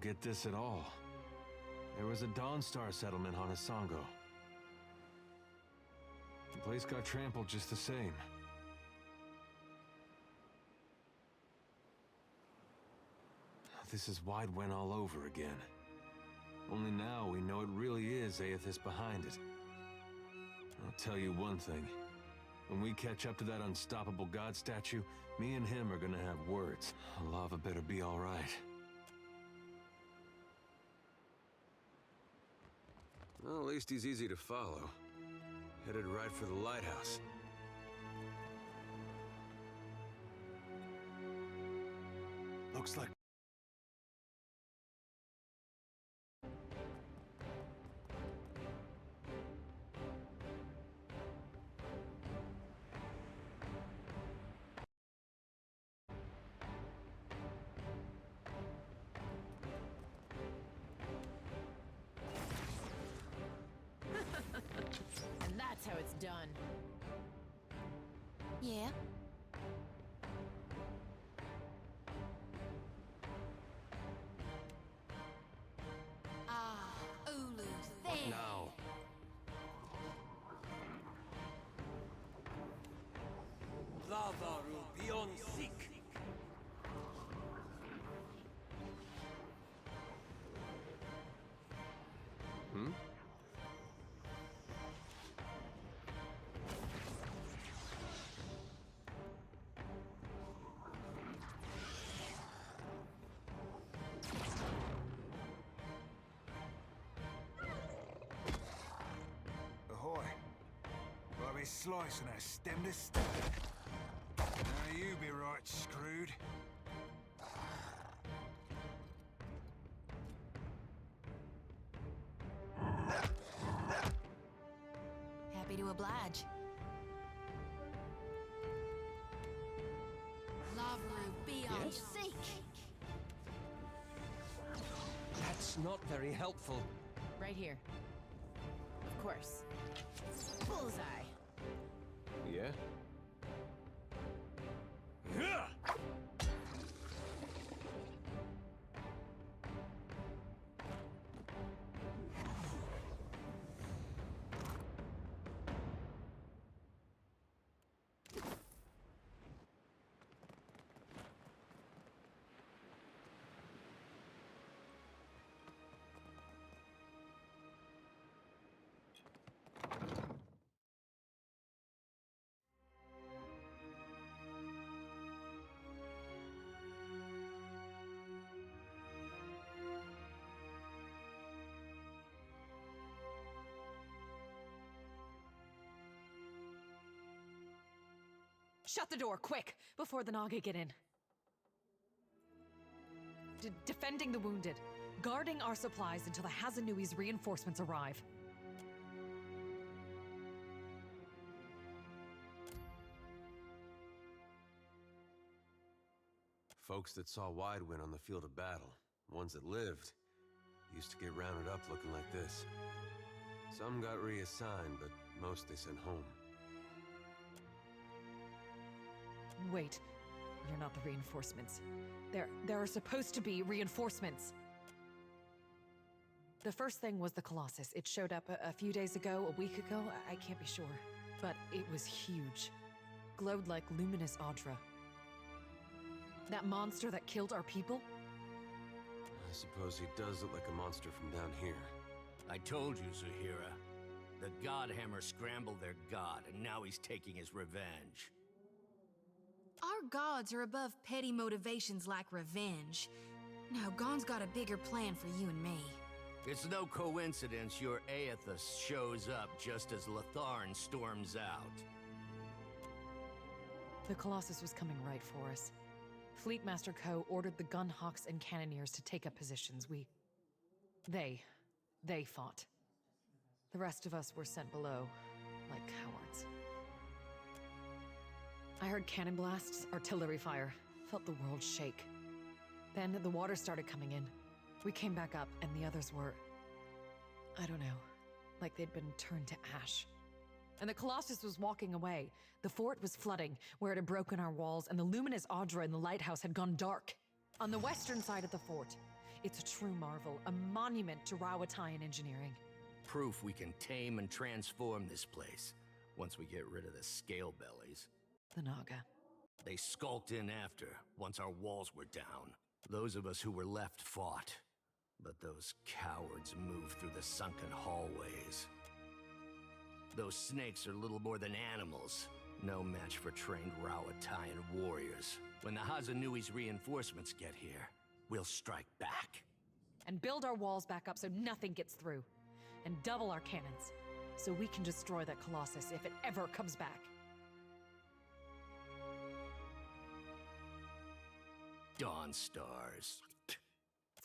get this at all. There was a Dawnstar settlement on Isongo. The place got trampled just the same. This is Wide-Wen all over again. Only now we know it really is Eothas behind it. I'll tell you one thing. When we catch up to that unstoppable god statue, me and him are gonna have words. Lava better be all right. Well, at least he's easy to follow. Headed right for the lighthouse. Looks like... And that's how it's done. Yeah? Ah, Ulu's there. Now. Lavaru beyond seek. Hmm? Ahoy. Well, be slicing her stem to stem. Now you be right screwed. Happy to oblige. Lavaru beyond seek. That's not very helpful. Right here. Of course. Bullseye. Yeah? Shut the door, quick, before the Naga get in. Defending the wounded. Guarding our supplies until the Hazanui's reinforcements arrive. Folks that saw Wide-Wen on the field of battle, ones that lived, used to get rounded up looking like this. Some got reassigned, but most they sent home. Wait, you're not the reinforcements. There are supposed to be reinforcements. The first thing was the Colossus. It showed up a few days ago, a week ago, I can't be sure. But it was huge. Glowed like luminous Audra. That monster that killed our people? I suppose he does look like a monster from down here. I told you, Zahira. The Godhammer scrambled their god, and now he's taking his revenge. Our gods are above petty motivations like revenge. Now, Gon's got a bigger plan for you and me. It's no coincidence your Eothas shows up just as Latharn storms out. The Colossus was coming right for us. Fleetmaster Ko ordered the Gunhawks and Cannoneers to take up positions. They fought. The rest of us were sent below, like cowards. I heard cannon blasts, artillery fire, felt the world shake. Then the water started coming in. We came back up, and the others were... I don't know, like they'd been turned to ash. And the Colossus was walking away. The fort was flooding, where it had broken our walls, and the luminous Audra in the lighthouse had gone dark. On the western side of the fort, It's a true marvel, a monument to Rauatayan engineering. Proof we can tame and transform this place once we get rid of the scale bellies. The Naga. They skulked in after, once our walls were down. Those of us who were left fought, but those cowards moved through the sunken hallways. Those snakes are little more than animals, no match for trained Rauatayan warriors. When the Hazanui's reinforcements get here, we'll strike back. And build our walls back up so nothing gets through. And double our cannons, so we can destroy that Colossus if it ever comes back. Dawn Stars.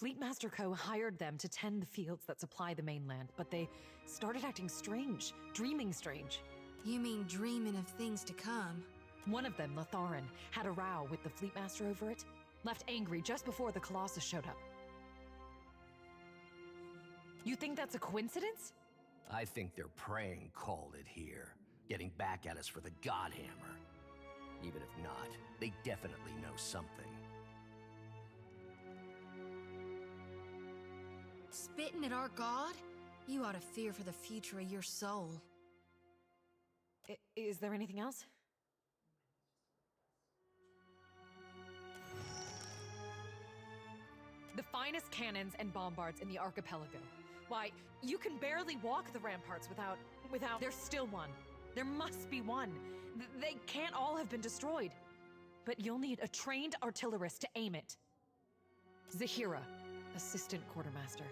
Fleetmaster Co. hired them to tend the fields that supply the mainland, but they started acting strange, dreaming strange. You mean dreaming of things to come? One of them, Latharan, had a row with the Fleetmaster over it, left angry just before the Colossus showed up. You think that's a coincidence? I think their praying called it here, getting back at us for the Godhammer. Even if not, they definitely know something. Spitting at our god? You ought to fear for the future of your soul. Is there anything else? The finest cannons and bombards in the archipelago. Why, you can barely walk the ramparts without... There's still one. There must be one. They can't all have been destroyed. But you'll need a trained artillerist to aim it. Zahira, assistant quartermaster.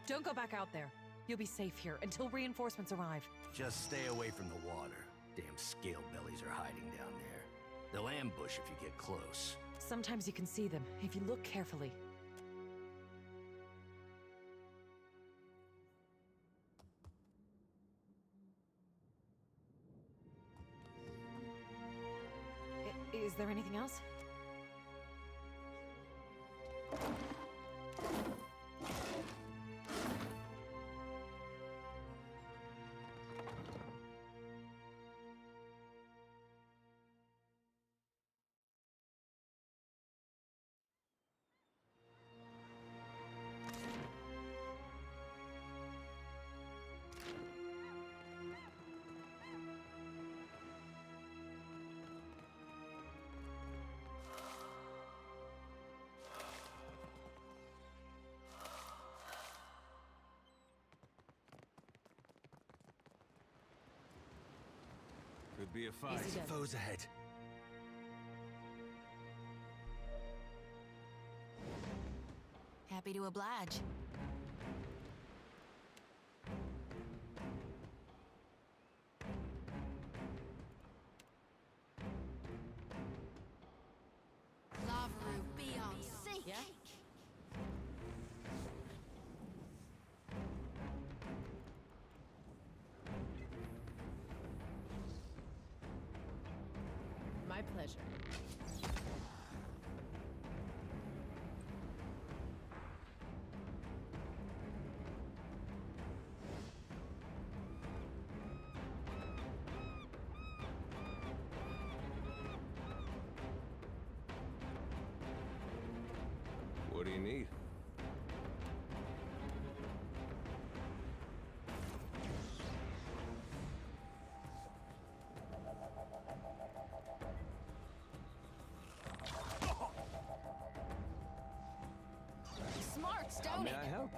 Don't go back out there. You'll be safe here until reinforcements arrive. Just stay away from the water. Damn scale bellies are hiding down there. They'll ambush if you get close. Sometimes you can see them, if you look carefully. Is there anything else? Could be a fight. Easy done. Foes ahead. Happy to oblige. Lavaru, be on seek. Yeah? My pleasure. What do you need? Smart, How don't may it? I help?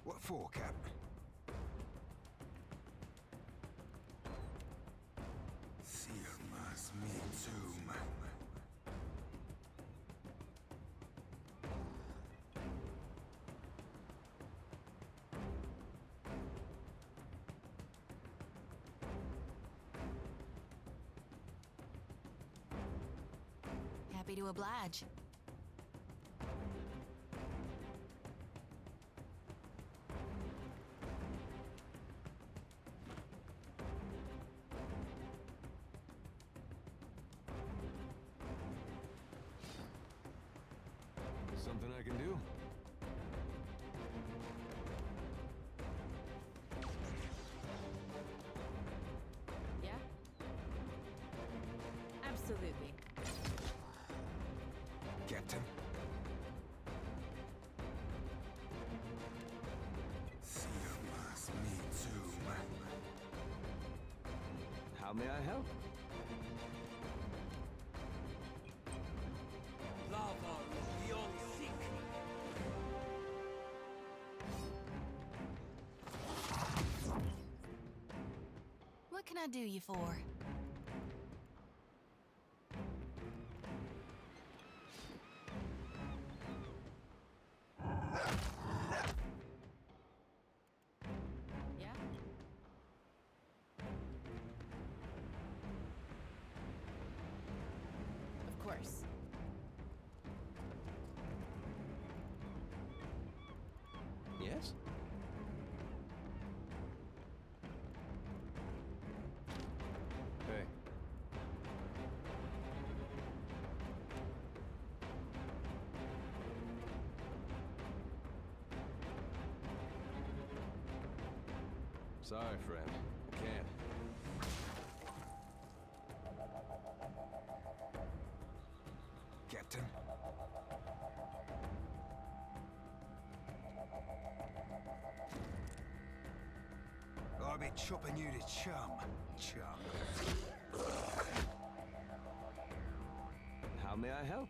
What for, Cap? Sirmas me tomb. Happy to oblige. Something I can do? Yeah? Absolutely. Captain? Me too, man. How may I help? What can I do you for? Yeah? Of course. Yes? Hey. Sorry, friend. I can't. Captain? I'll be chopping you to chum. How may I help?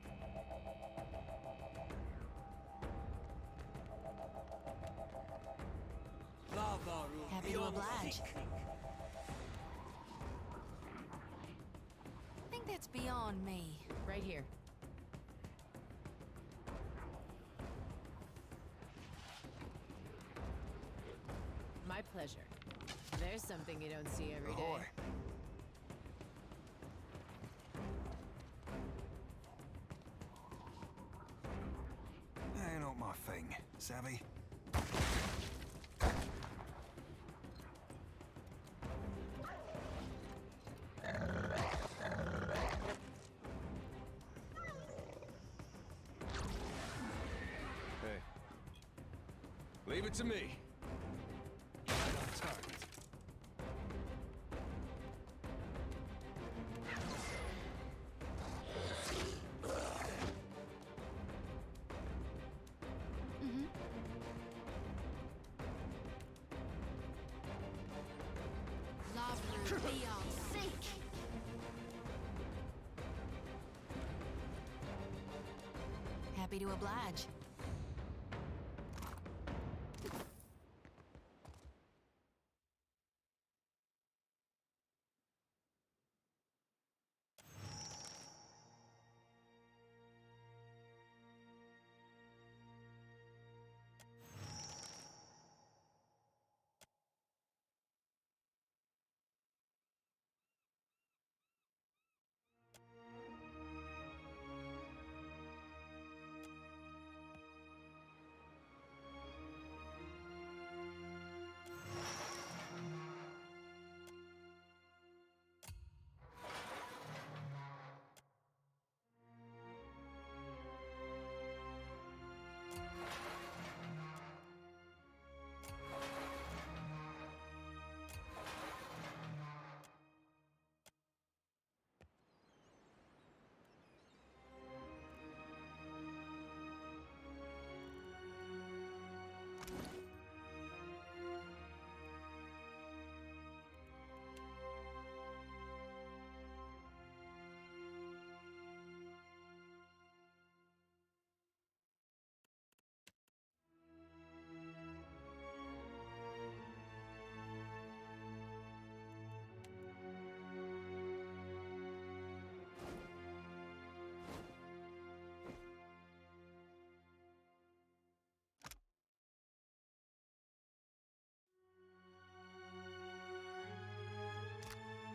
Happy to oblige. I think that's beyond me. Right here. My pleasure. There's something you don't see every day. Ahoy. Ain't not my thing, savvy? Hey. Leave it to me. Right on target. Love be on sync. Happy to oblige.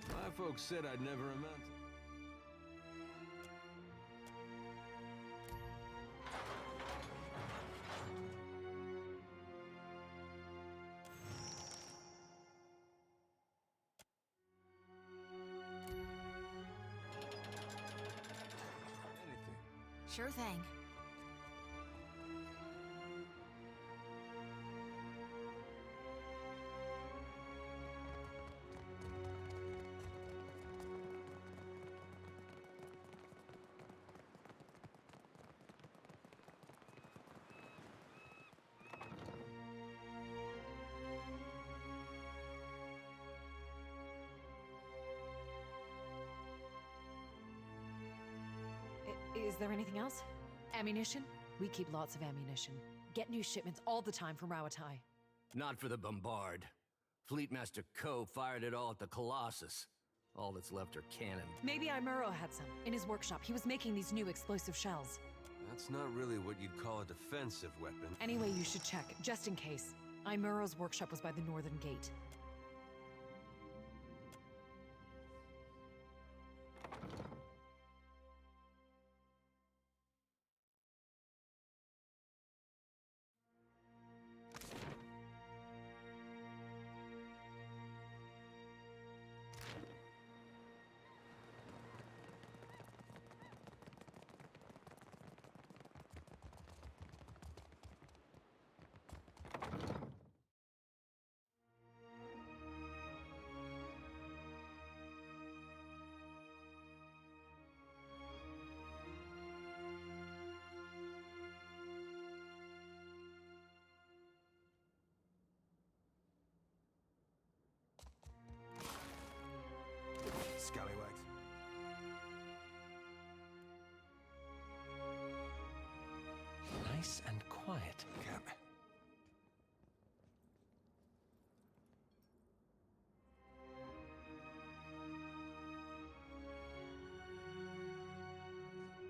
My folks said I'd never amount to... Sure thing. Is there anything else? Ammunition? We keep lots of ammunition. Get new shipments all the time from Rawatai. Not for the bombard. Fleetmaster Ko fired it all at the Colossus. All that's left are cannon. Maybe Imuro had some. In his workshop, he was making these new explosive shells. That's not really what you'd call a defensive weapon. Anyway, you should check, just in case. Imuro's workshop was by the northern gate. Scallywags. Nice and quiet. Cap.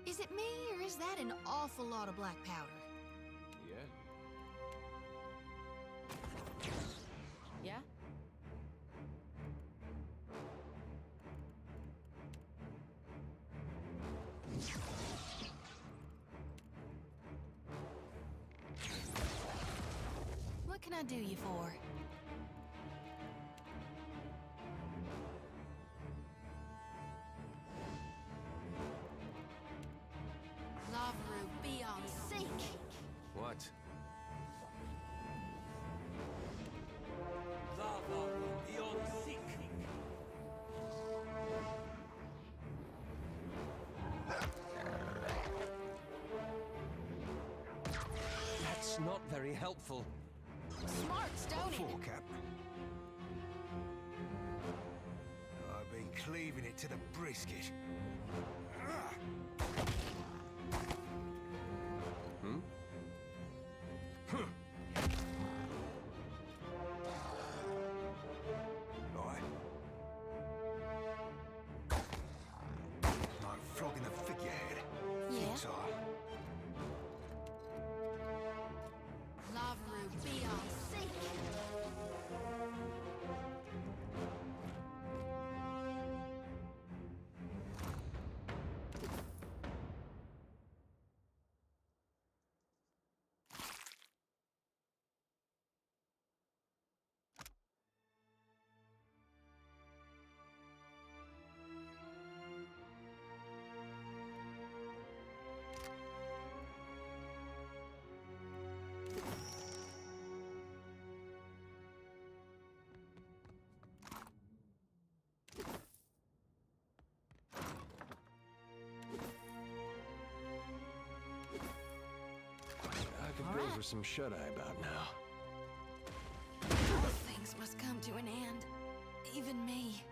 Is it me, or is that an awful lot of black powder? Yeah. Yeah? What can I do you for? Lavaru, be on sync! What? That's not very helpful. Smart stoning! For, Cap. I've been cleaving it to the brisket. Hmm? Right. Like flogging the figurehead. Yeah? Futile. Lavaru, be on sync! I could go for some shut-eye about now. All things must come to an end. Even me.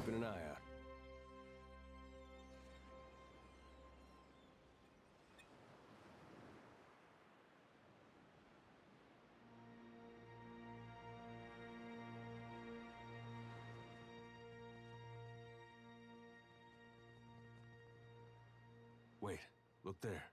keeping an eye out. Wait, look there.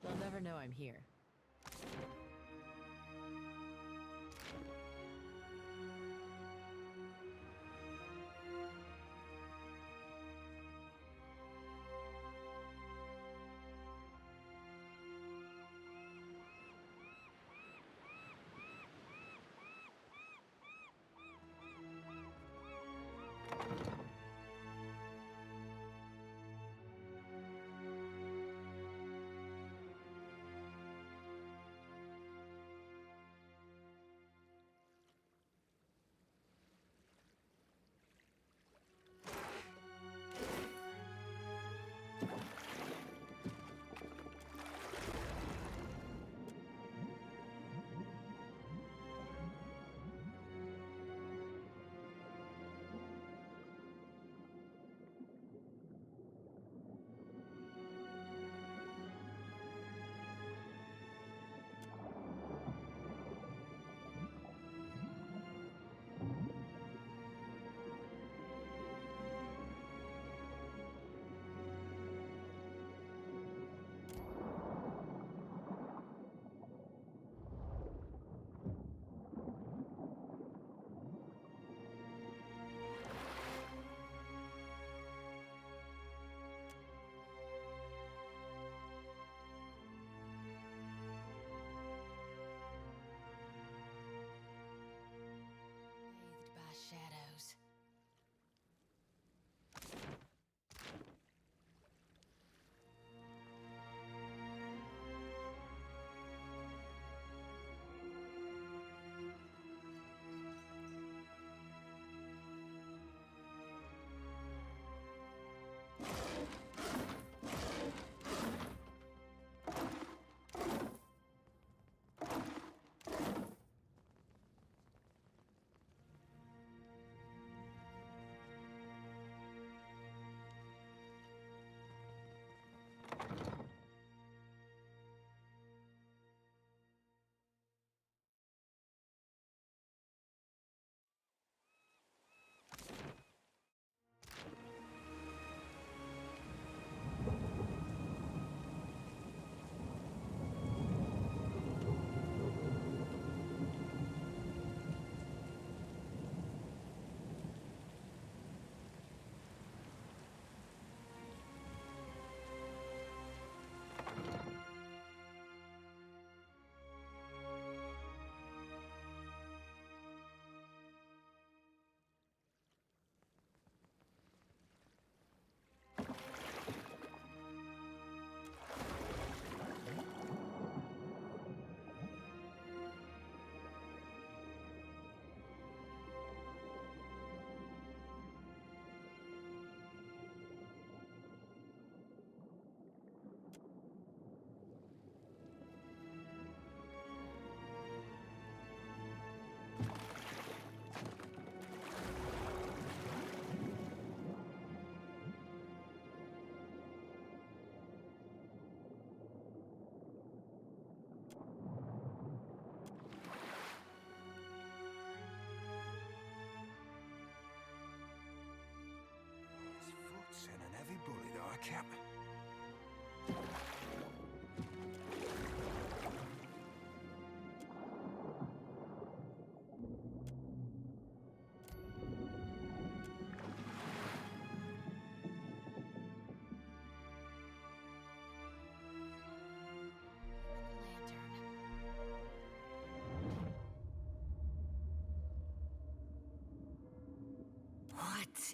They'll never know I'm here.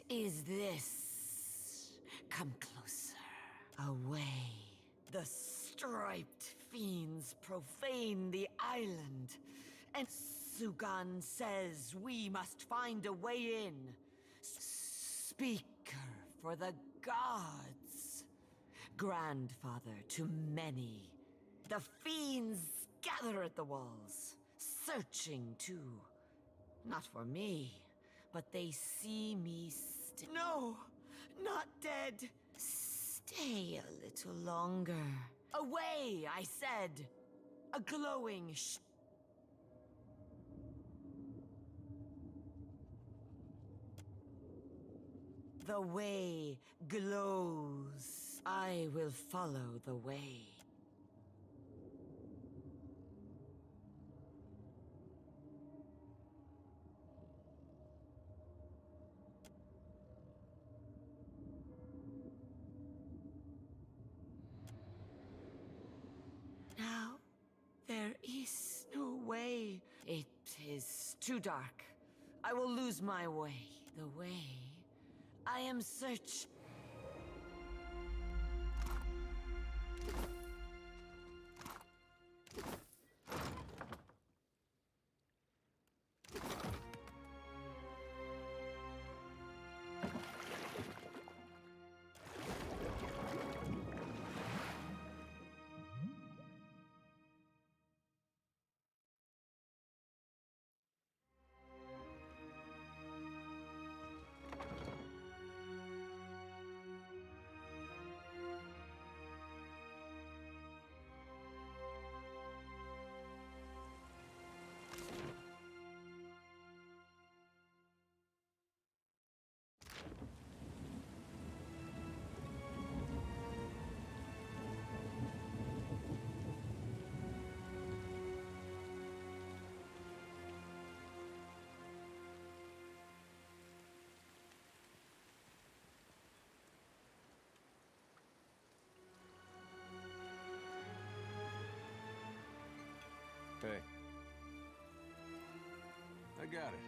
is this? Come closer. Away. The striped fiends profane the island. And Sugan says we must find a way in. Speaker for the gods. Grandfather to many. The fiends gather at the walls, searching too. Not for me, but they see me No! Not dead! Stay a little longer. Away, I said! A glowing The way glows. I will follow the way. Now, there is no way. It is too dark. I will lose my way. The way I am searching. Hey. I got it.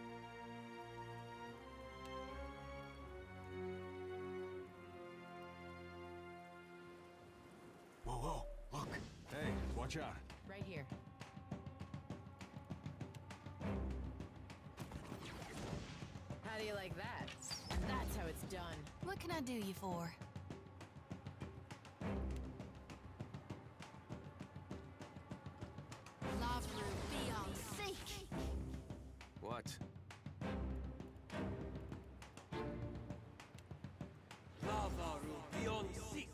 Whoa, whoa, look. Hey, watch out. Right here. How do you like that? That's how it's done. What can I do you for? Lavru beyond seek. What? Lavaru beyond seek.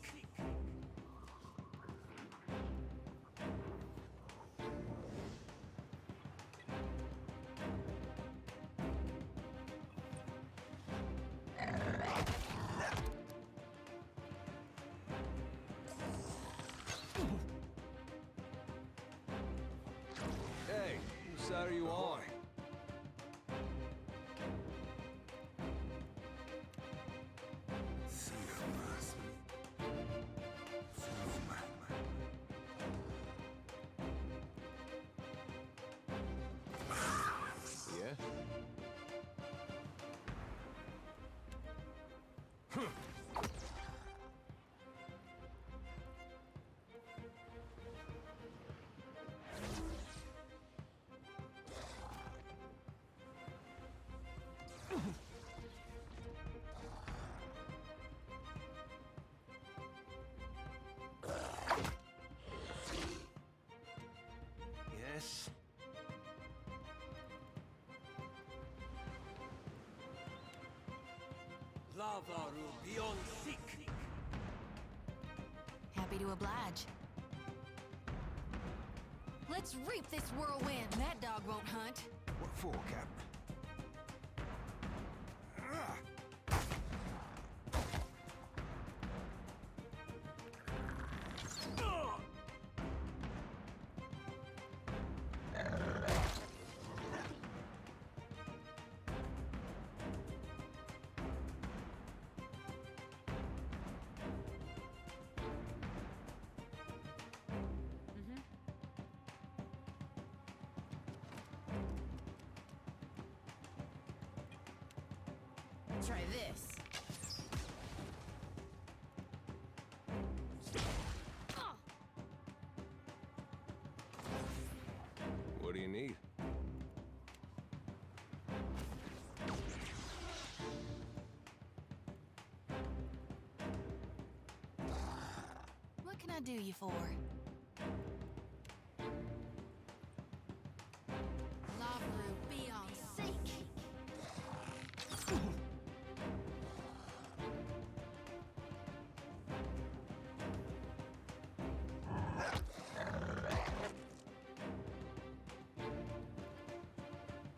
Hey, whose side are you on? Yeah? Yes? Lavaru beyond seek. Happy to oblige. Let's reap this whirlwind. That dog won't hunt. What for, Captain? Try this. What do you need? What can I do you for? Lavru, be on seek.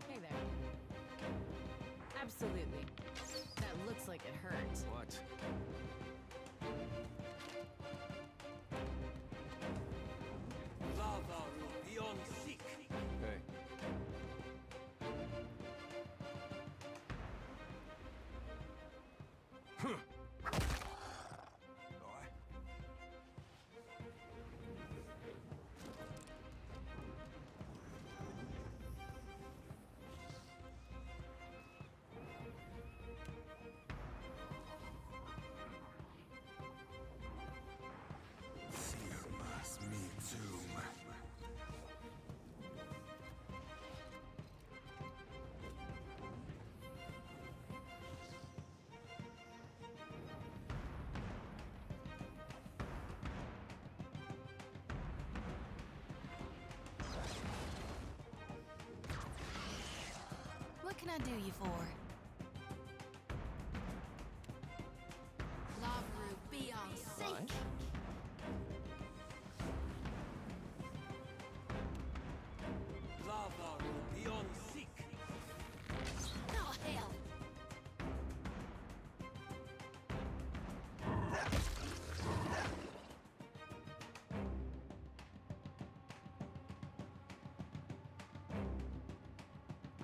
Hey there. Absolutely. That looks like it hurt. What? Lavaru beyond seek. Hey. Right. Sirmas me too. What can I do you for? Lavru, be on seek. Lavaru beyond seek. Oh, hell.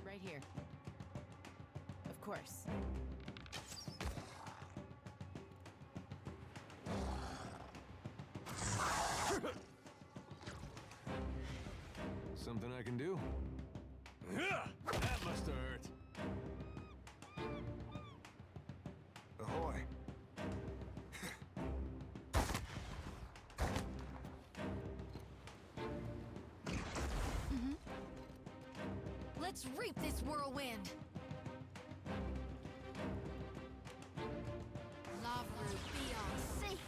Right here. Of course. Something I can do? That must have hurt. Ahoy. Let's reap this whirlwind. Lavru, be on seek.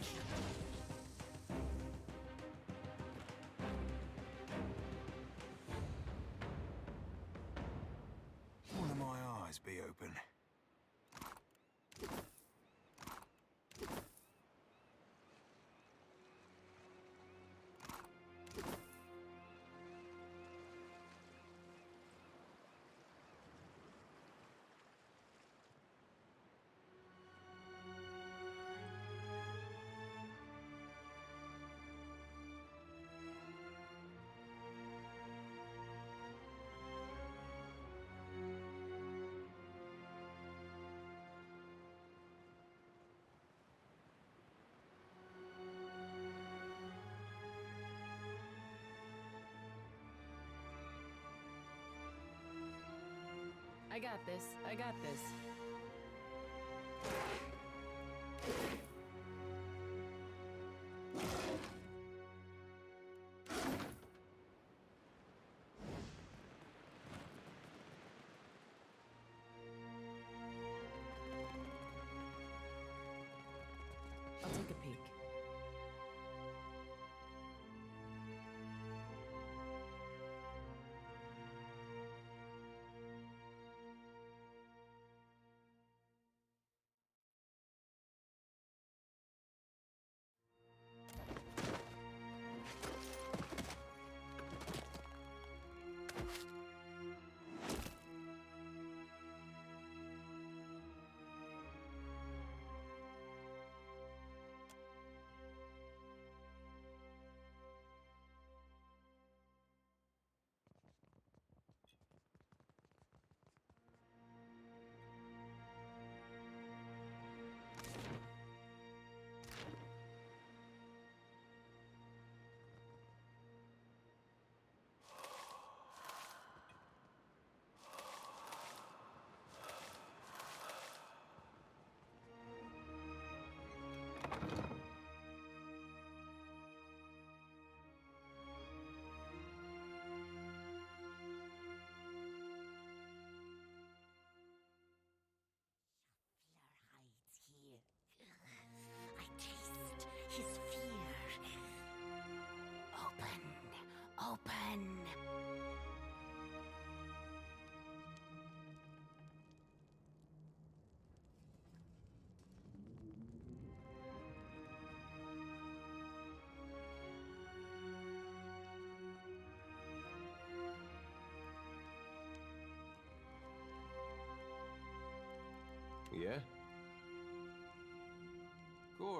One of my eyes be open. I got this. I got this. I'll take a peek.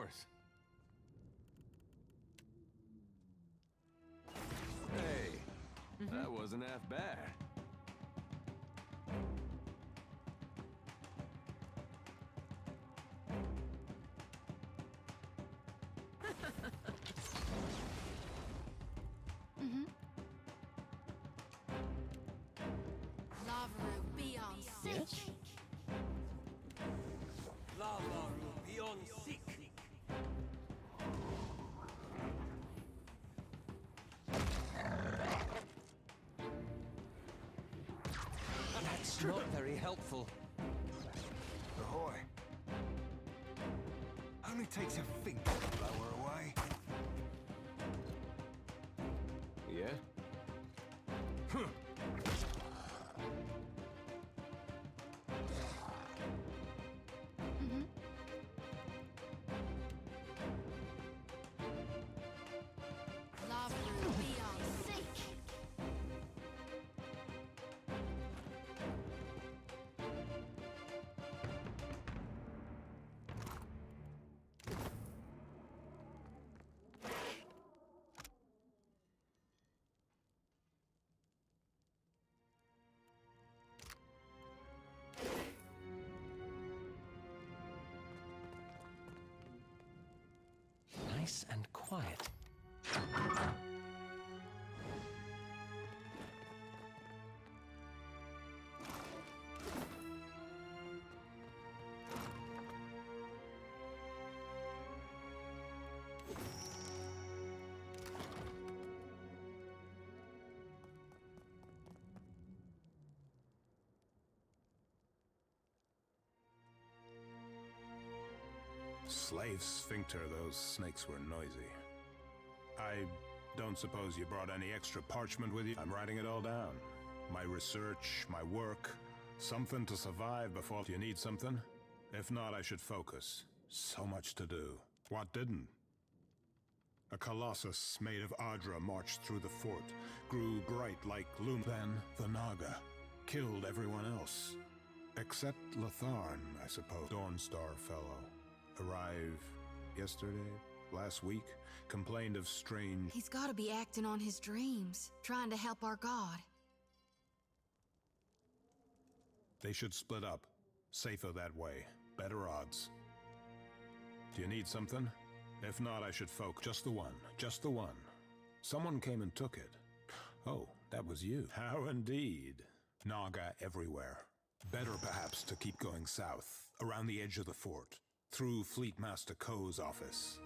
course. Hey, that wasn't half bad. Lavaru, be on sick. Lava will be on sick. That's not very helpful. Ahoy. Only takes a finger to blow her away. Yeah? Lavaru, be on sick. Nice and quiet. Slave sphincter, those snakes were noisy. I don't suppose you brought any extra parchment with you? I'm writing it all down. My research, my work, something to survive before... Do you need something? If not, I should focus. So much to do. What didn't? A colossus made of Adra marched through the fort, grew bright like Loom. Then the Naga killed everyone else. Except Latharn, I suppose. Dawnstar fellow. Arrived yesterday, last week, complained of strange... He's gotta be acting on his dreams, trying to help our god. They should split up. Safer that way. Better odds. Do you need something? If not, I should focus. Just the one. Just the one. Someone came and took it. Oh, that was you. How indeed. Naga everywhere. Better perhaps to keep going south, around the edge of the fort. Through Fleet Master Ko's office.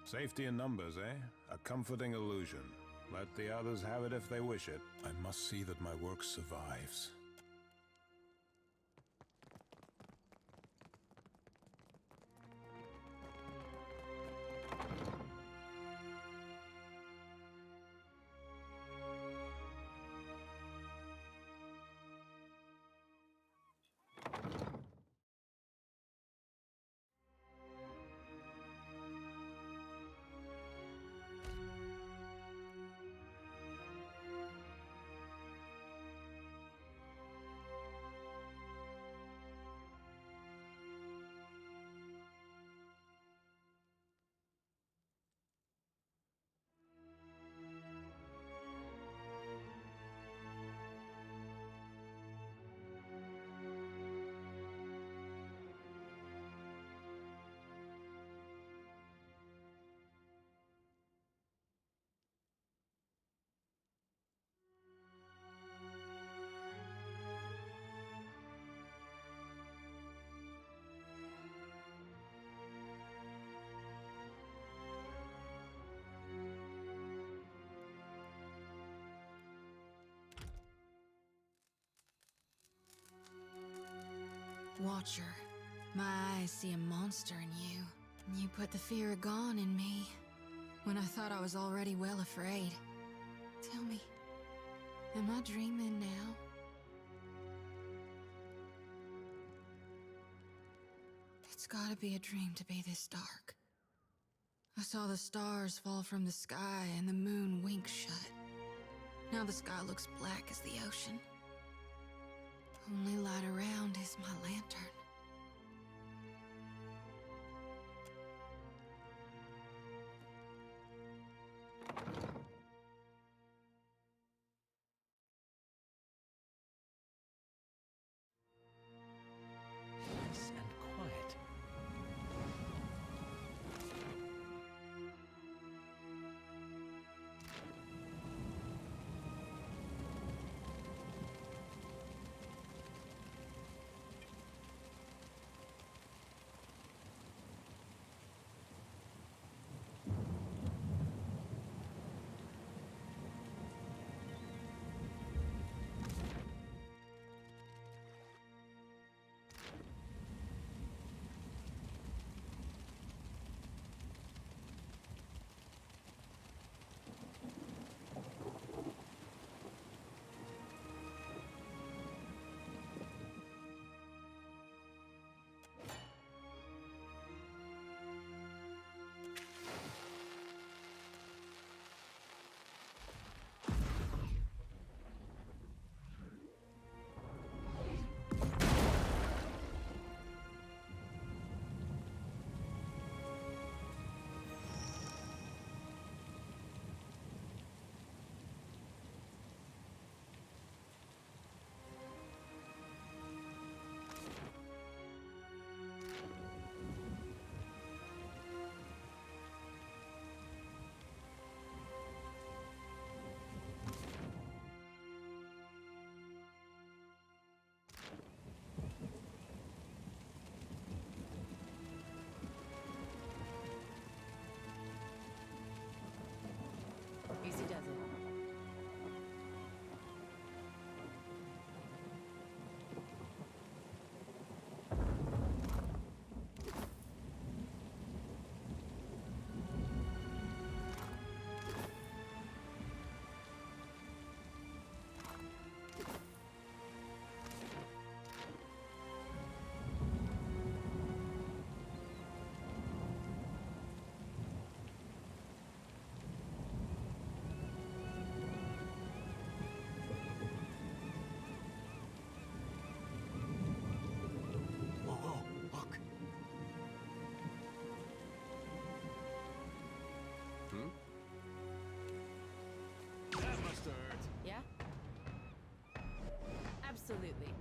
Safety in numbers, eh? A comforting illusion. Let the others have it if they wish it. I must see that my work survives. Watcher, my eyes see a monster in you. You put the fear of gone in me, when I thought I was already well afraid. Tell me, am I dreaming now? It's gotta be a dream to be this dark. I saw the stars fall from the sky and the moon wink shut. Now the sky looks black as the ocean. Only light around is my lantern. Absolutely.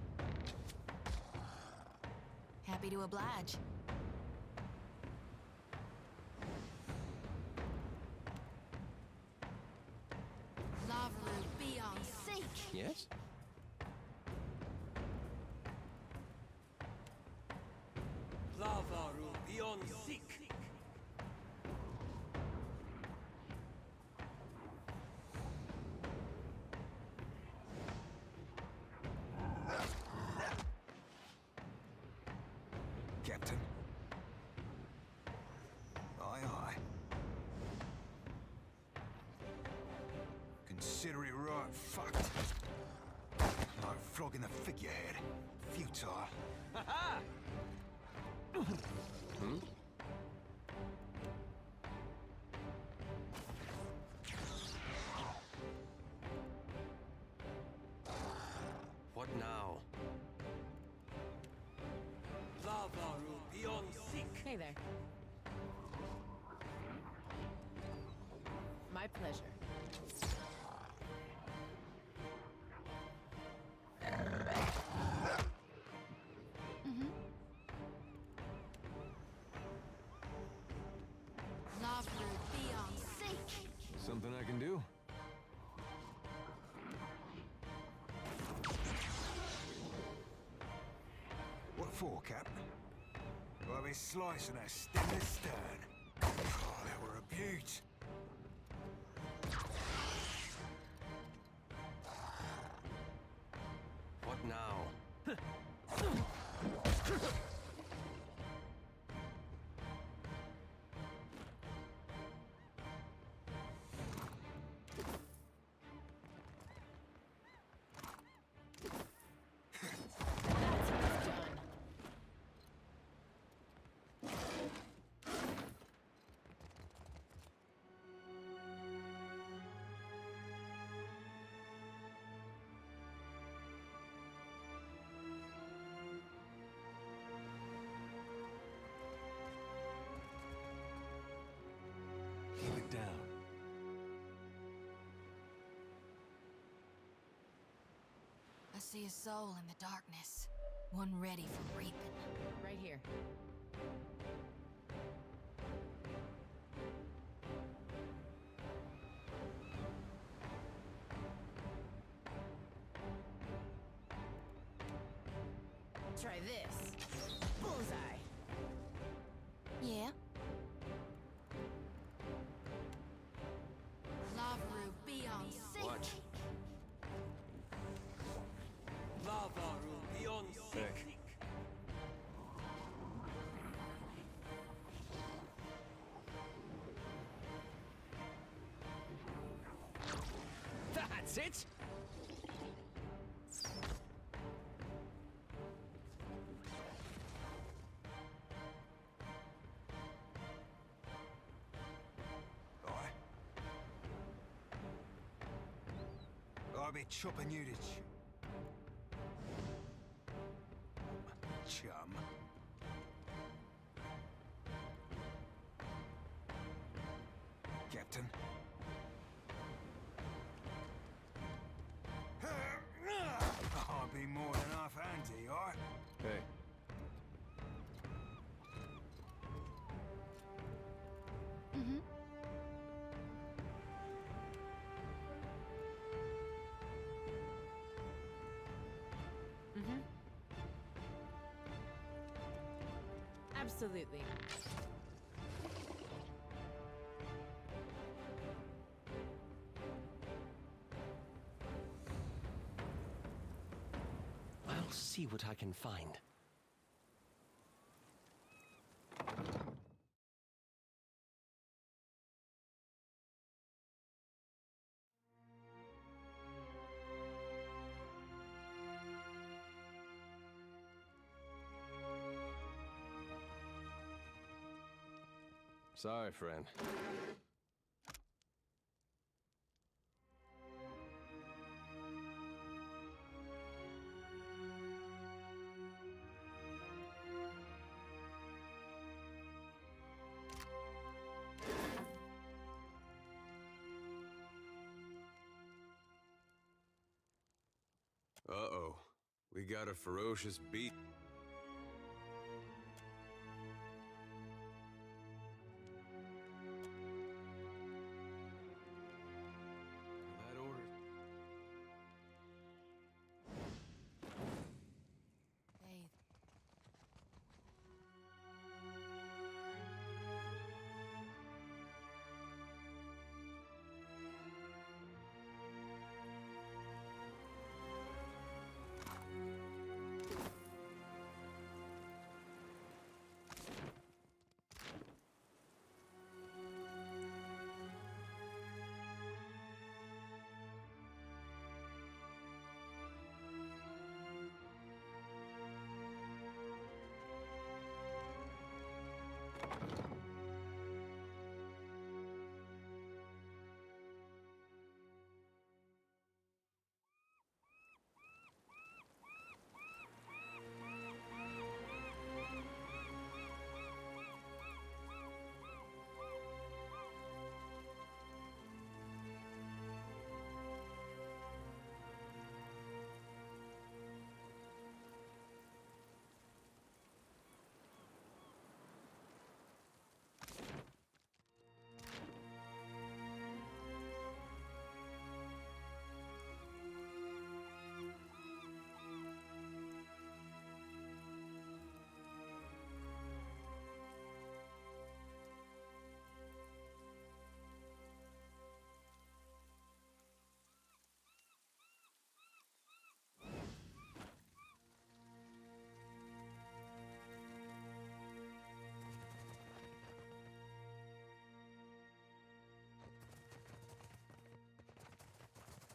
Happy to oblige. Lavaru, be on seek! Yes? Lavaru beyond seek. Captain. Aye, aye. Consider it right fucked. Like flogging the figurehead. Futile. What now? Lavaru beyond seek. Hey there. My pleasure. Lavaru, be on seek! Something I can do? What for, Cap? I'll be slicing that stem to stern. Oh, that were a beaut. What now? That's how it's done. Keep it down. I see a soul in the darkness. One ready for reaping. Right here. Try this. Bullseye. Yeah? Lavaru, be on seek! What? Lavaru beyond seek. That's it! Aye. I'll be chopping you to chum. Captain. I'll be more than half handy, aye? Hey, Absolutely. I'll see what I can find. sorry, friend. Uh-oh. We got a ferocious beast. That order. Bathe.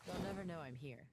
They'll never know I'm here.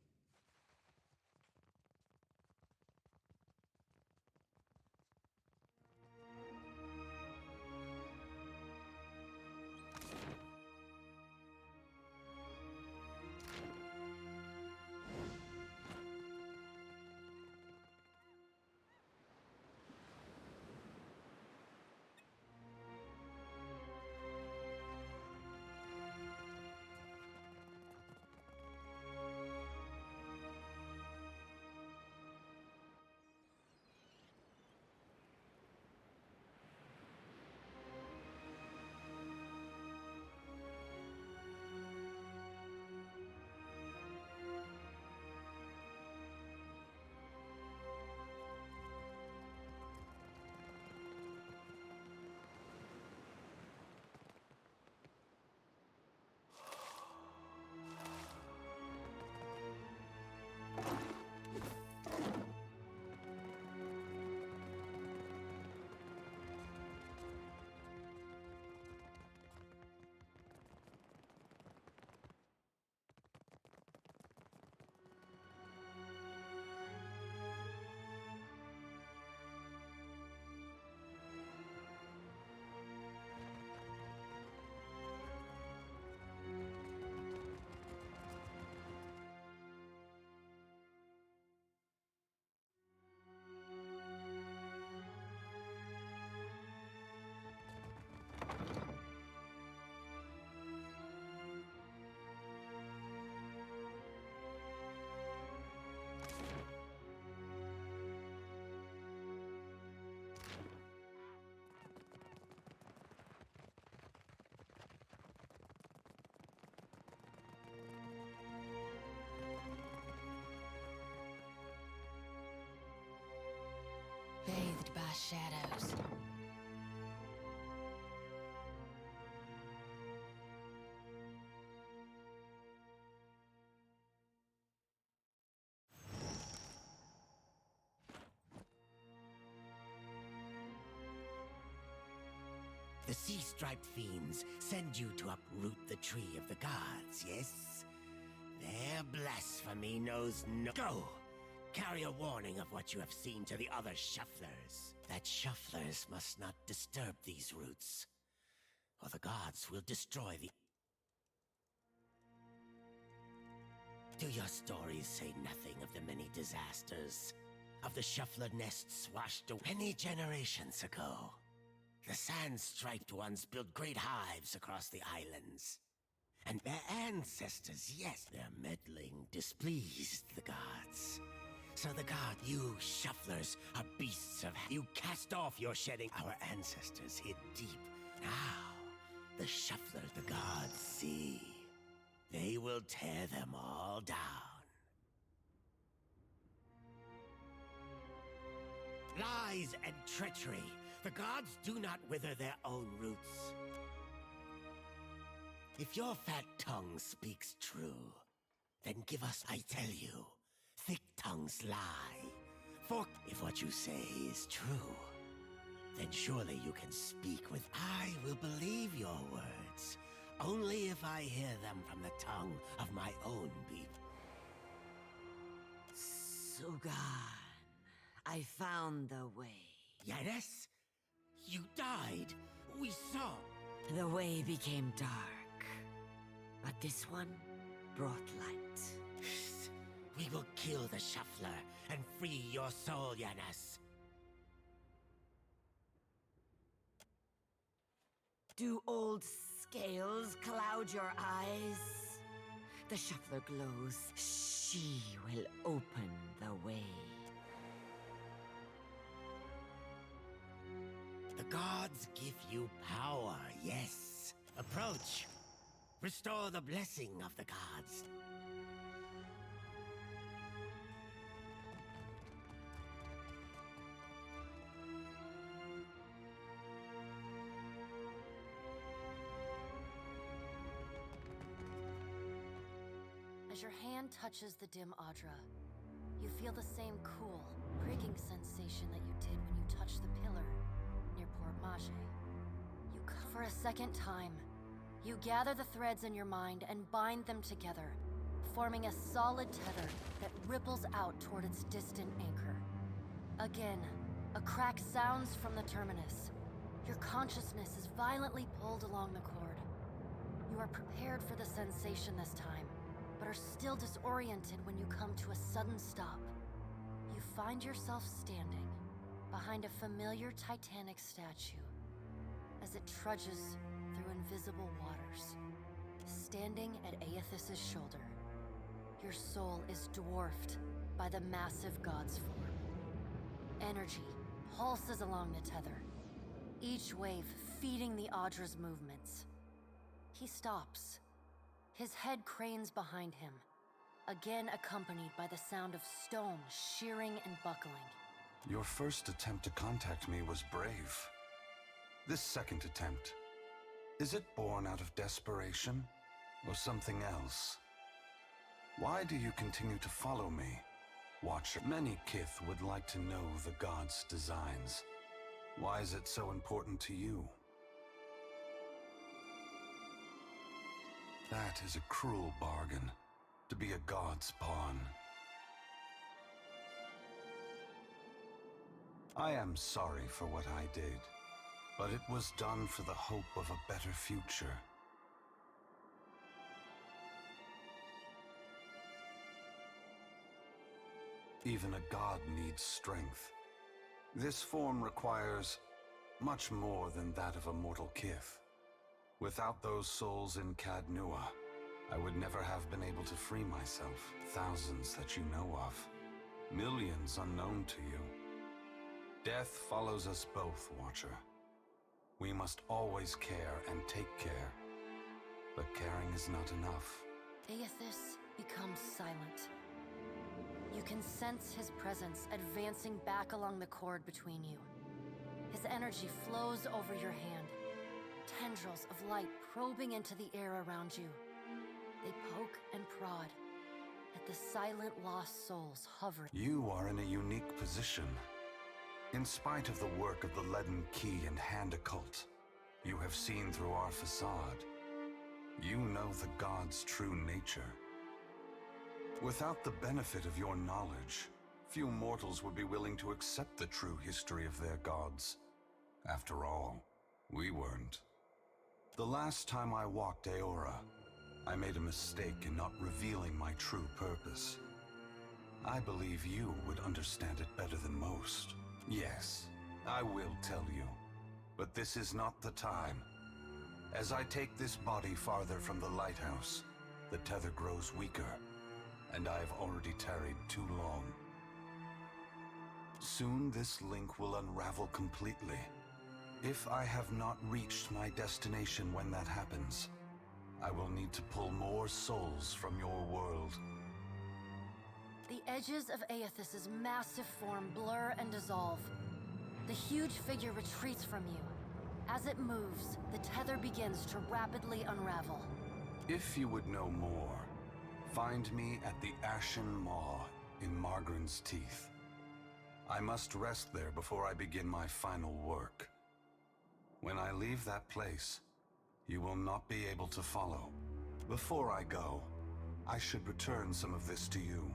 Bathed by shadows. The sea-striped fiends send you to uproot the tree of the gods, yes? Their blasphemy knows no— Go! Carry a warning of what you have seen to the other shufflers. That shufflers must not disturb these roots, or the gods will destroy the— Do your stories say nothing of the many disasters? Of the shuffler nests washed away many generations ago? The sand-striped ones built great hives across the islands. And their ancestors, yes, their meddling displeased the gods. So the god, you shufflers are beasts of... You cast off your shedding. Our ancestors hid deep. Now, the shufflers the gods see. They will tear them all down. Lies and treachery. The gods do not wither their own roots. If your fat tongue speaks true, then give us, I tell you, thick tongues lie. For if what you say is true, then surely you can speak with... I will believe your words, only if I hear them from the tongue of my own people. Sugan, I found the way. Yes? You died. We saw. The way became dark, but this one brought light. We will kill the shuffler and free your soul, Yanis. Do old scales cloud your eyes? The shuffler glows. She will open the way. The gods give you power, yes. Approach. Restore the blessing of the gods. As your hand touches the dim Audra, you feel the same cool, pricking sensation that you did when you touched the pillar near Port Mage. For a second time, you gather the threads in your mind and bind them together, forming a solid tether that ripples out toward its distant anchor. Again, a crack sounds from the terminus. Your consciousness is violently pulled along the cord. You are prepared for the sensation this time, but are still disoriented when you come to a sudden stop. You find yourself standing behind a familiar Titanic statue as it trudges through invisible waters. Standing at Eothis's shoulder, your soul is dwarfed by the massive god's form. Energy pulses along the tether, each wave feeding the Audra's movements. He stops. His head cranes behind him, again accompanied by the sound of stone shearing and buckling. Your first attempt to contact me was brave. This second attempt, is it born out of desperation or something else? Why do you continue to follow me, Watcher? Many Kith would like to know the gods' designs. Why is it so important to you? That is a cruel bargain, to be a god's pawn. I am sorry for what I did, but it was done for the hope of a better future. Even a god needs strength. This form requires much more than that of a mortal Kith. Without those souls in Cadnua, I would never have been able to free myself. Thousands that you know of. Millions unknown to you. Death follows us both, Watcher. We must always care and take care. But caring is not enough. Eothas becomes silent. You can sense his presence advancing back along the cord between you. His energy flows over your hand. Tendrils of light probing into the air around you. They poke and prod at the silent lost souls hovering. You are in a unique position. In spite of the work of the Leaden Key and Hand Occult, you have seen through our facade. You know the gods' true nature. Without the benefit of your knowledge, few mortals would be willing to accept the true history of their gods. After all, we weren't. The last time I walked Aora, I made a mistake in not revealing my true purpose. I believe you would understand it better than most. Yes, I will tell you, but this is not the time. As I take this body farther from the lighthouse, the tether grows weaker, and I have already tarried too long. Soon this link will unravel completely. If I have not reached my destination when that happens, I will need to pull more souls from your world. The edges of Eothas's massive form blur and dissolve. The huge figure retreats from you. As it moves, the tether begins to rapidly unravel. If you would know more, find me at the Ashen Maw in Margaren's Teeth. I must rest there before I begin my final work. When I leave that place, you will not be able to follow. Before I go, I should return some of this to you.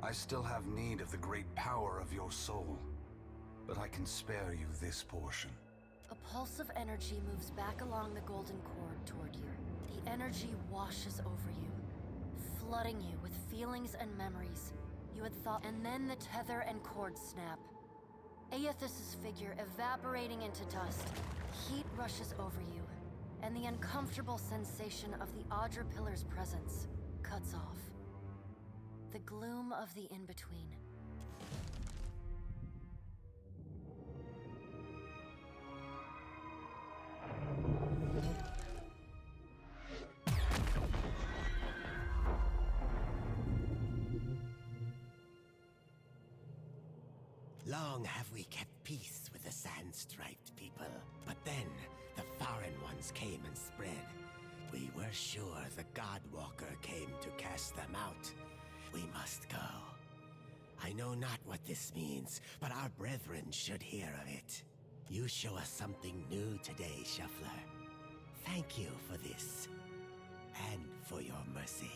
I still have need of the great power of your soul, but I can spare you this portion. A pulse of energy moves back along the golden cord toward you. The energy washes over you, flooding you with feelings and memories you had thought, and then the tether and cord snap. Eothas's figure evaporating into dust. Heat rushes over you, and the uncomfortable sensation of the Audra Pillar's presence cuts off. The gloom of the in-between. Long have we kept peace with the sand-striped people, but then the foreign ones came and spread. We were sure the Godwalker came to cast them out. We must go. I know not what this means, but our brethren should hear of it. You show us something new today, Shuffler. Thank you for this, and for your mercy.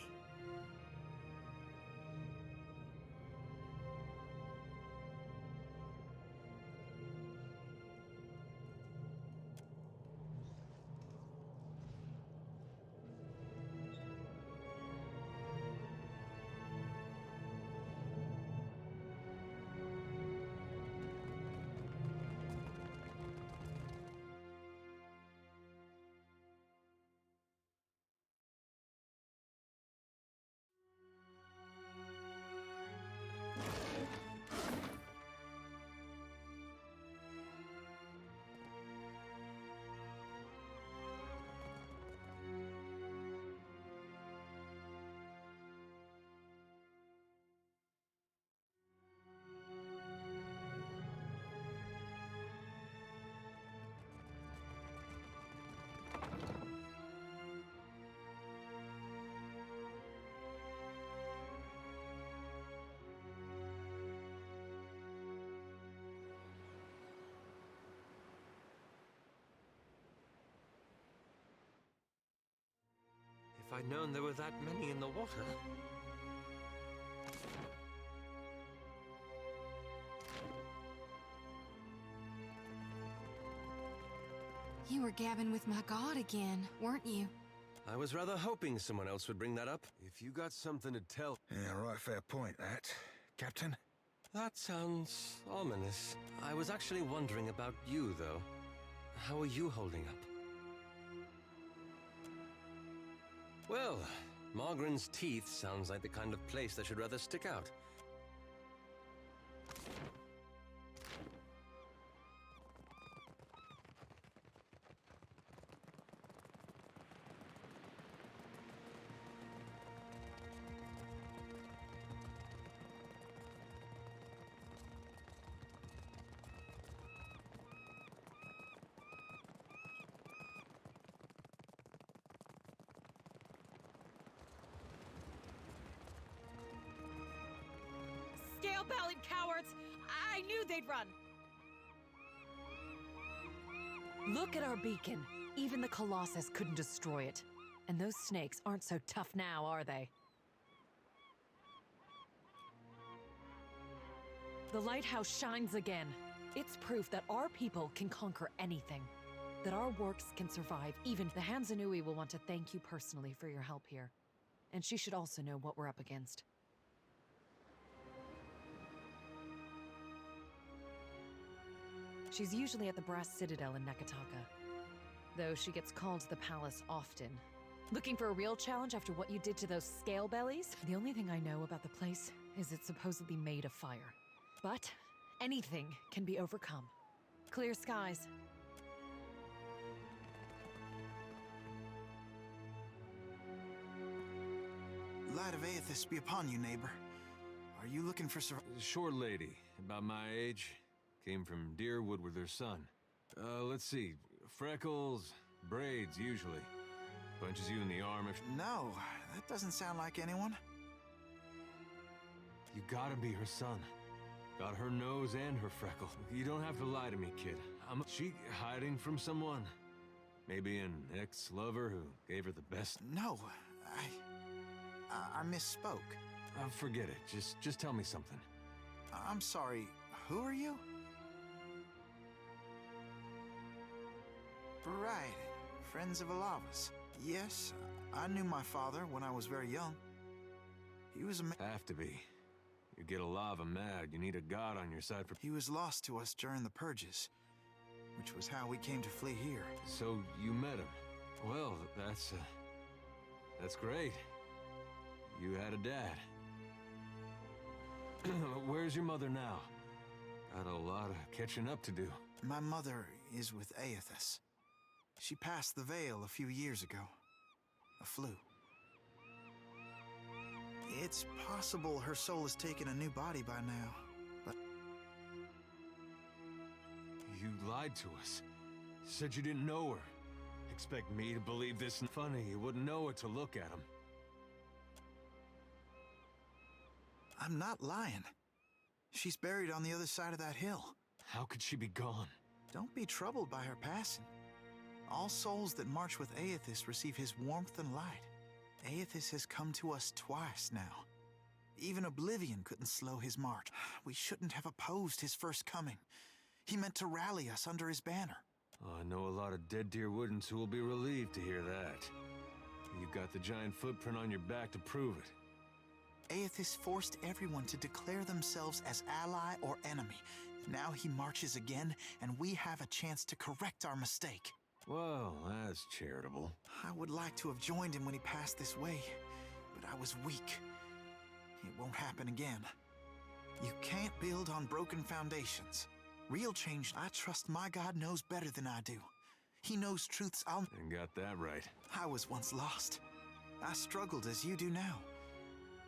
If I'd known there were that many in the water. You were gabbing with my god again, weren't you? I was rather hoping someone else would bring that up. If you got something to tell... Yeah, right, fair point, that. Captain? That sounds ominous. I was actually wondering about you, though. How are you holding up? Well, Margaren's Teeth sounds like the kind of place that should rather stick out. Scale-bellied cowards! I knew they'd run! Look at our beacon. Even the Colossus couldn't destroy it. And those snakes aren't so tough now, are they? The lighthouse shines again. It's proof that our people can conquer anything. That our works can survive. Even the Hansanui will want to thank you personally for your help here. And she should also know what we're up against. She's usually at the Brass Citadel in Nekataka, though she gets called to the palace often. Looking for a real challenge after what you did to those scale bellies? The only thing I know about the place is it's supposedly made of fire. But Anything can be overcome. Clear skies. Light of Aethys be upon you, neighbor. Are you looking for Short lady, about my age. Came from Deerwood with her son. Let's see. Freckles, braids, usually. Punches you in the arm if... No, that doesn't sound like anyone. You gotta be her son. Got her nose and her freckle. You don't have to lie to me, kid. She hiding from someone? Maybe an ex-lover who gave her the best? No, I misspoke. Forget it. Just tell me something. I'm sorry. Who are you? Right. Friends of Alava's. Yes, I knew my father when I was very young. He was a Have to be. You get Alava mad, you need a god on your side for... He was lost to us during the purges, which was how we came to flee here. So you met him. Well, that's great. You had a dad. Where's your mother now? Got a lot of catching up to do. My mother is with Aethys. She passed the veil a few years ago. A flu. It's possible her soul has taken a new body by now, but... You lied to us. Said you didn't know her. Expect me to believe this? Funny, you wouldn't know what to look at him. I'm not lying. She's buried on the other side of that hill. How could she be gone? Don't be troubled by her passing. All souls that march with Aethys receive his warmth and light. Aethys has come to us twice now. Even Oblivion couldn't slow his march. We shouldn't have opposed his first coming. He meant to rally us under his banner. Oh, I know a lot of dead Deerwoodans who will be relieved to hear that. You got the giant footprint on your back to prove it. Aethys forced everyone to declare themselves as ally or enemy. Now he marches again, and we have a chance to correct our mistake. Well, that's charitable. I would like to have joined him when he passed this way, but I was weak. It won't happen again. You can't build on broken foundations. Real change, I trust my God knows better than I do. He knows truths I'll... And got that right. I was once lost. I struggled as you do now.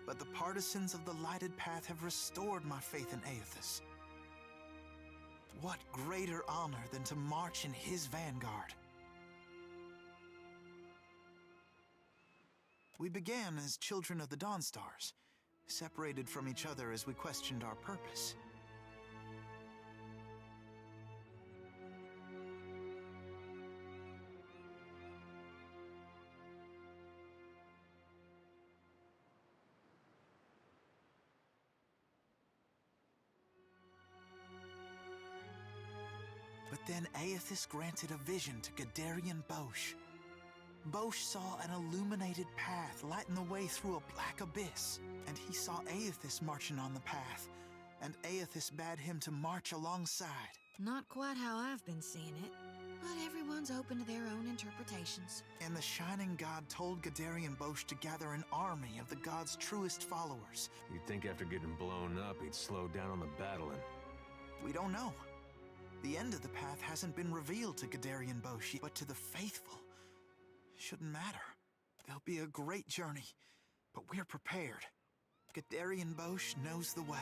But the partisans of the lighted path have restored my faith in Aethys. What greater honor than to march in his vanguard? We began as children of the Dawnstars, separated from each other as we questioned our purpose. But then Aethys granted a vision to Gadarian Bosch. Bosch saw an illuminated path lighting the way through a black abyss, and he saw Aethys marching on the path, and Aethys bade him to march alongside. Not quite how I've been seeing it, but everyone's open to their own interpretations. And the Shining God told Gadarian Bosch to gather an army of the God's truest followers. You'd think after getting blown up, he'd slow down on the battling. We don't know. The end of the path hasn't been revealed to Gadarian Bosch, but to the faithful. Shouldn't matter. There'll be a great journey, but we're prepared. Gadarian Bosch knows the way.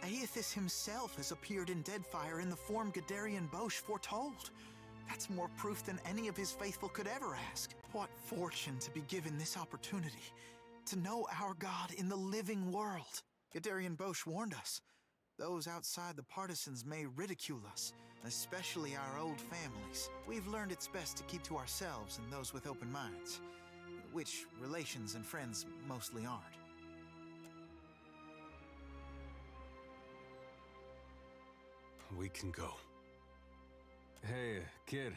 Aethys himself has appeared in Deadfire in the form Gadarian Bosch foretold. That's more proof than any of his faithful could ever ask. What fortune to be given this opportunity, to know our God in the living world. Gadarian Bosch warned us. Those outside the partisans may ridicule us, especially our old families. We've learned it's best to keep to ourselves and those with open minds, which relations and friends mostly aren't. We can go. Hey, kid.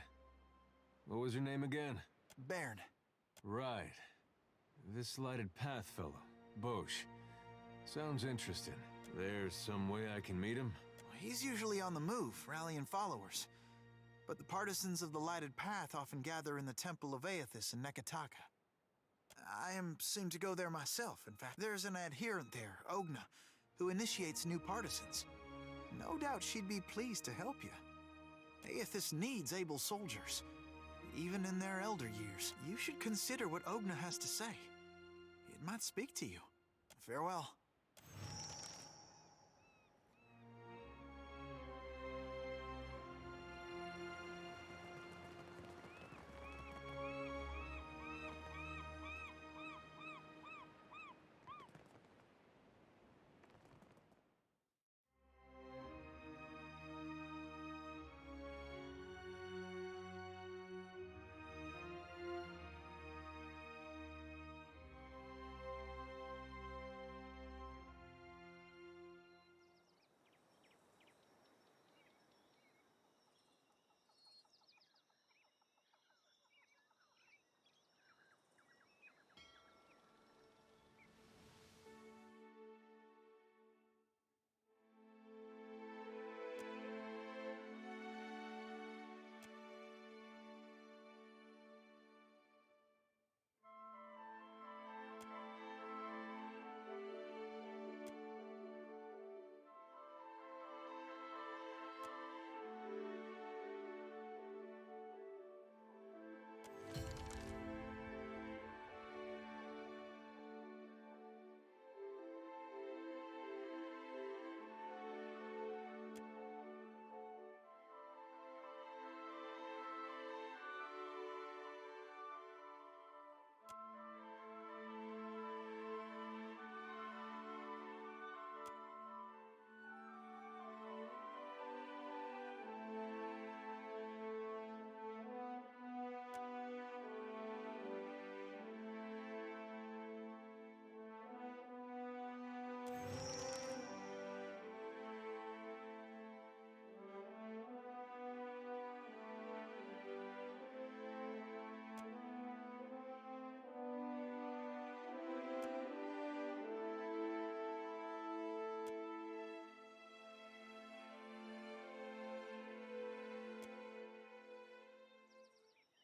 What was your name again? Bairn. Right. This lighted path fellow, Bosch. Sounds interesting. There's some way I can meet him? He's usually on the move, rallying followers. But the partisans of the lighted path often gather in the Temple of Aethys in Nekataka. I seem to go there myself, in fact. There's an adherent there, Ogna, who initiates new partisans. No doubt she'd be pleased to help you. Aethys needs able soldiers, even in their elder years. You should consider what Ogna has to say. It might speak to you. Farewell.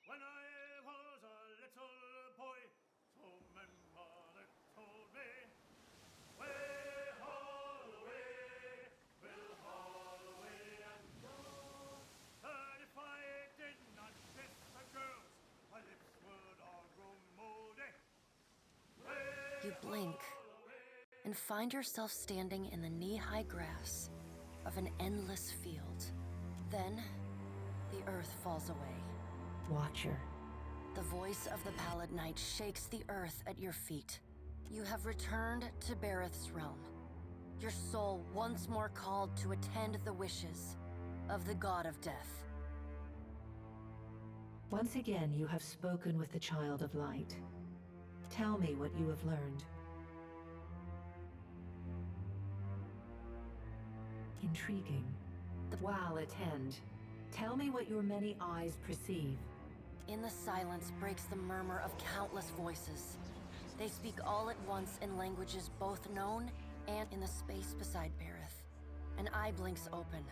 When I was a little boy, some men father told me, way Holloway, will Holloway and go. And if I did not kiss the girls, my lips would all grow moldy. You blink and find yourself standing in the knee-high grass of an endless field. Then, the earth falls away. Watcher. The voice of the Pallid Knight shakes the earth at your feet. You have returned to Bareth's realm. Your soul once more called to attend the wishes of the God of Death. Once again, you have spoken with the Child of Light. Tell me what you have learned. Intriguing. While attend, tell me what your many eyes perceive. In the silence breaks the murmur of countless voices. They speak all at once in languages both known and in the space beside Bareth. An eye blinks open.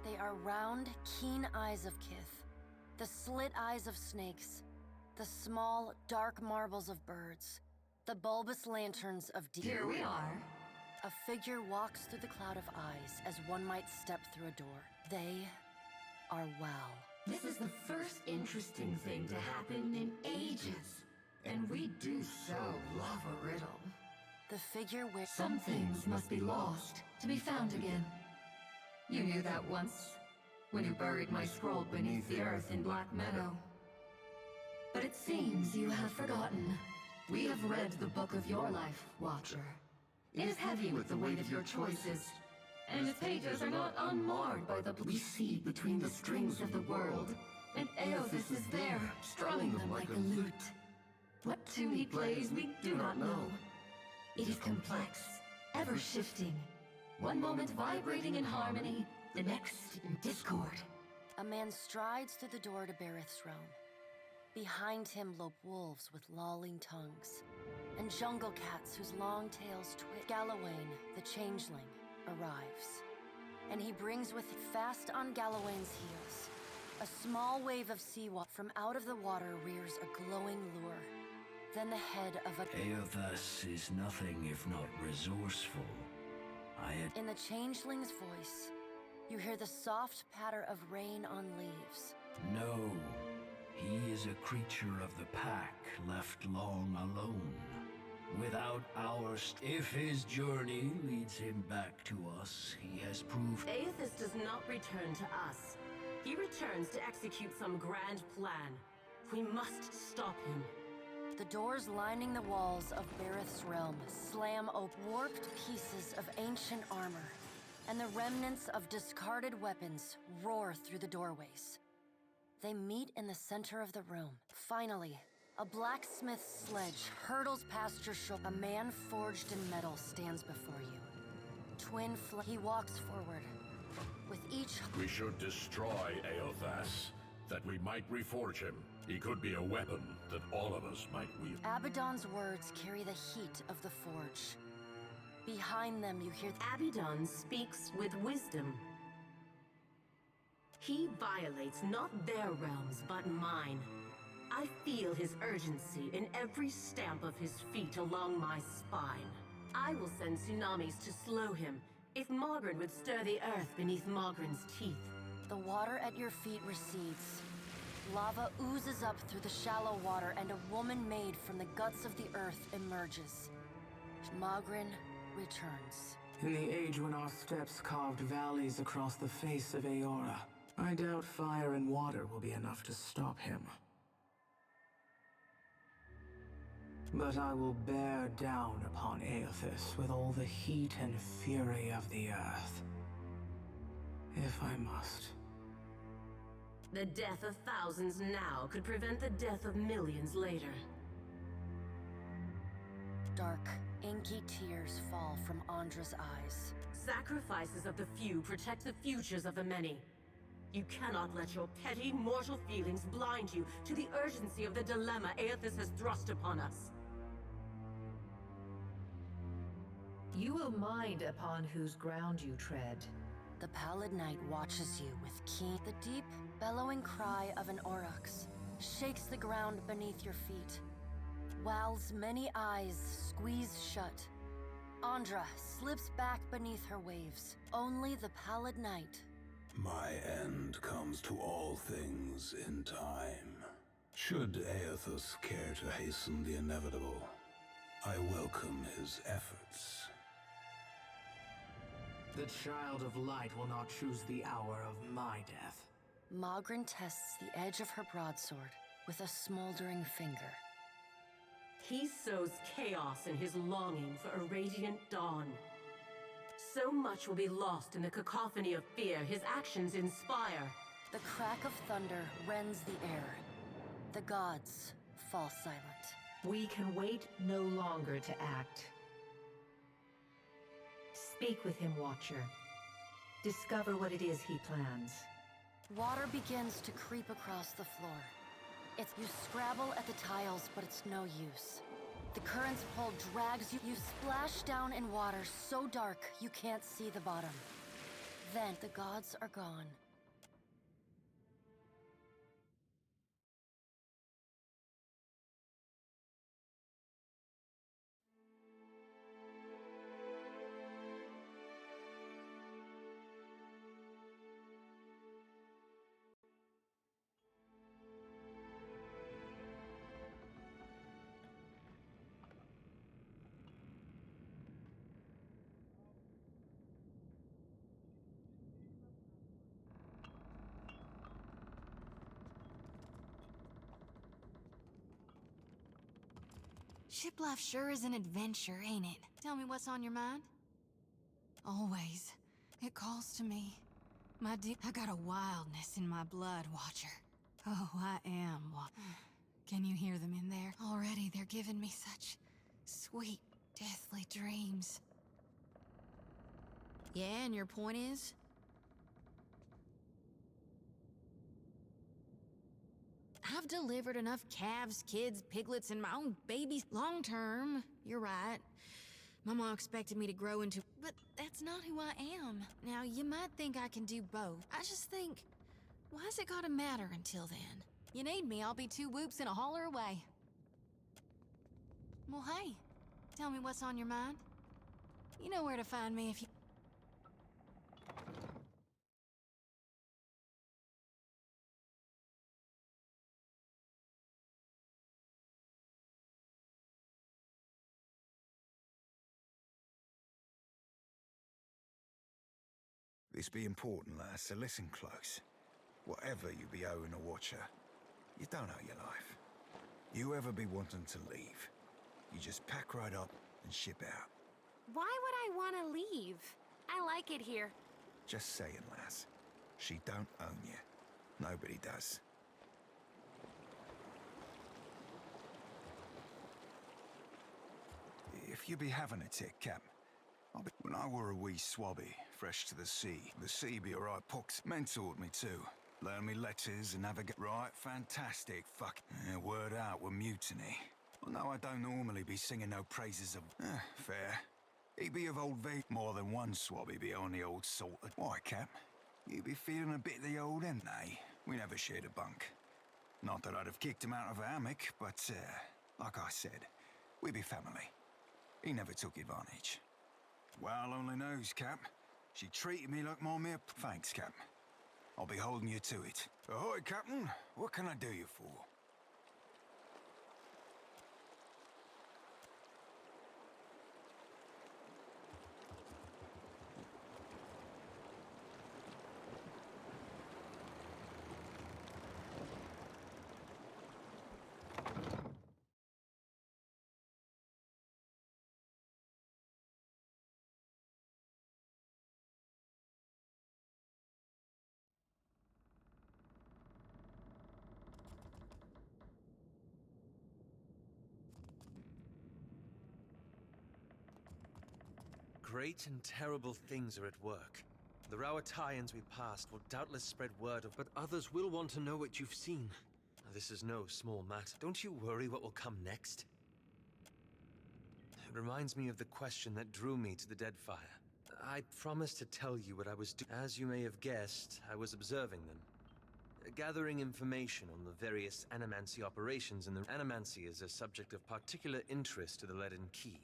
They are round, keen eyes of Kith. The slit eyes of snakes. The small, dark marbles of birds. The bulbous lanterns of deer. Here we are. A figure walks through the cloud of eyes as one might step through a door. They are well. This is the first interesting thing to happen in ages. And we do so love a riddle. The figure wears... Some things must be lost to be found again. You knew that once, when you buried my scroll beneath the earth in Black Meadow. But it seems you have forgotten. We have read the book of your life, Watcher. It is heavy with the weight of your choices, and its pages are not unmarred by the... We see between the strings of the world, and Eothas is there, strumming them like a lute. What tune he plays, we do not know. It is complex, ever-shifting. One moment vibrating in harmony, the next in discord. A man strides through the door to Bareth's realm. Behind him lope wolves with lolling tongues, and jungle cats whose long tails twitch. Galawain, the changeling, arrives. And he brings with him, fast on Galawain's heels, a small wave of seawater. From out of the water rears a glowing lure. Then the head of a... Eothas is nothing if not resourceful. In the changeling's voice, you hear the soft patter of rain on leaves. No, he is a creature of the pack, left long alone. Without if his journey leads him back to us, he has proved... Eothas does not return to us. He returns to execute some grand plan. We must stop him. The doors lining the walls of Bareth's realm slam open. Warped pieces of ancient armor and the remnants of discarded weapons roar through the doorways. They meet in the center of the room. Finally, a blacksmith's sledge hurtles past your shoulder. A man forged in metal stands before you. He walks forward. With each... We should destroy Eothas, that we might reforge him. He could be a weapon that all of us might wield. Abaddon's words carry the heat of the forge. Behind them, you hear... Abaddon speaks with wisdom. He violates not their realms, but mine. I feel his urgency in every stamp of his feet along my spine. I will send tsunamis to slow him, if Mogren would stir the earth beneath Mogren's teeth. The water at your feet recedes. Lava oozes up through the shallow water, and a woman made from the guts of the earth emerges. Mogren returns. In the age when our steps carved valleys across the face of Eora, I doubt fire and water will be enough to stop him. But I will bear down upon Eothas with all the heat and fury of the earth. If I must. The death of thousands now could prevent the death of millions later. Dark, inky tears fall from Andra's eyes. Sacrifices of the few protect the futures of the many. You cannot let your petty, mortal feelings blind you to the urgency of the dilemma Eothas has thrust upon us. You will mind upon whose ground you tread. The pallid night watches you with keen... The deep, bellowing cry of an aurochs shakes the ground beneath your feet. Wal's many eyes squeeze shut. Andra slips back beneath her waves. Only the pallid night. My end comes to all things in time. Should Eothas care to hasten the inevitable, I welcome his efforts. The Child of Light will not choose the hour of my death. Mogren tests the edge of her broadsword with a smoldering finger. He sows chaos in his longing for a radiant dawn. So much will be lost in the cacophony of fear his actions inspire. The crack of thunder rends the air. The gods fall silent. We can wait no longer to act. Speak with him, Watcher. Discover what it is he plans. Water begins to creep across the floor. You scrabble at the tiles, but it's no use. The current's pull drags you. You splash down in water so dark you can't see the bottom. Then the gods are gone. Ship life sure is an adventure, ain't it? Tell me what's on your mind. Always. It calls to me. I got a wildness in my blood, Watcher. Oh, I am. Can you hear them in there? Already they're giving me such sweet, deathly dreams. Yeah, and your point is? I've delivered enough calves, kids, piglets, and my own babies. Long term, you're right. Mama expected me to grow into... But that's not who I am. Now, you might think I can do both. I just think, why's it gotta matter until then? You need me, I'll be 2 whoops and a holler away. Well, hey, tell me what's on your mind. You know where to find me if you... This be important, lass, so listen close. Whatever you be owing a watcher, you don't owe your life. You ever be wanting to leave, you just pack right up and ship out. Why would I want to leave? I like it here. Just saying, lass. She don't own you. Nobody does. If you be having a tick, Cap, when I were a wee swabby, fresh to the sea be a right pox. Mentored me too. Learn me letters and navigate. Right, fantastic. Fuck. Word out with mutiny. Well, no, I don't normally be singing no praises of. Fair. He be of old V. More than one swabby be on the old salted. Why, Cap? You be feeling a bit the old end, eh? We never shared a bunk. Not that I'd have kicked him out of a hammock, but, like I said, we be family. He never took advantage. Well, only knows, Cap. She treated me like my mere... Thanks, Cap. I'll be holding you to it. Ahoy, Captain. What can I do you for? Great and terrible things are at work. The Rauataians we passed will doubtless spread word of, but others will want to know what you've seen. This is no small matter. Don't you worry what will come next? It reminds me of the question that drew me to the Deadfire. I promised to tell you what I was doing. As you may have guessed, I was observing them. Gathering information on the various animancy operations in the... Animancy is a subject of particular interest to the Leaden Key.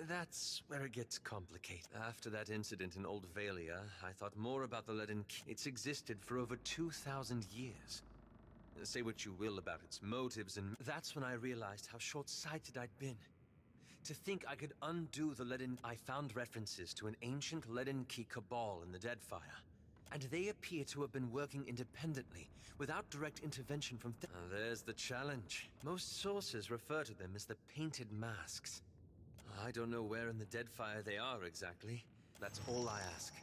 That's where it gets complicated. After that incident in Old Valia, I thought more about the Leaden Key. It's existed for over 2,000 years. Say what you will about its motives, and that's when I realized how short-sighted I'd been. To think I could undo the Leaden... I found references to an ancient Leaden Key cabal in the Deadfire, and they appear to have been working independently, without direct intervention from... There's the challenge. Most sources refer to them as the Painted Masks. I don't know where in the Deadfire they are exactly. That's all I ask.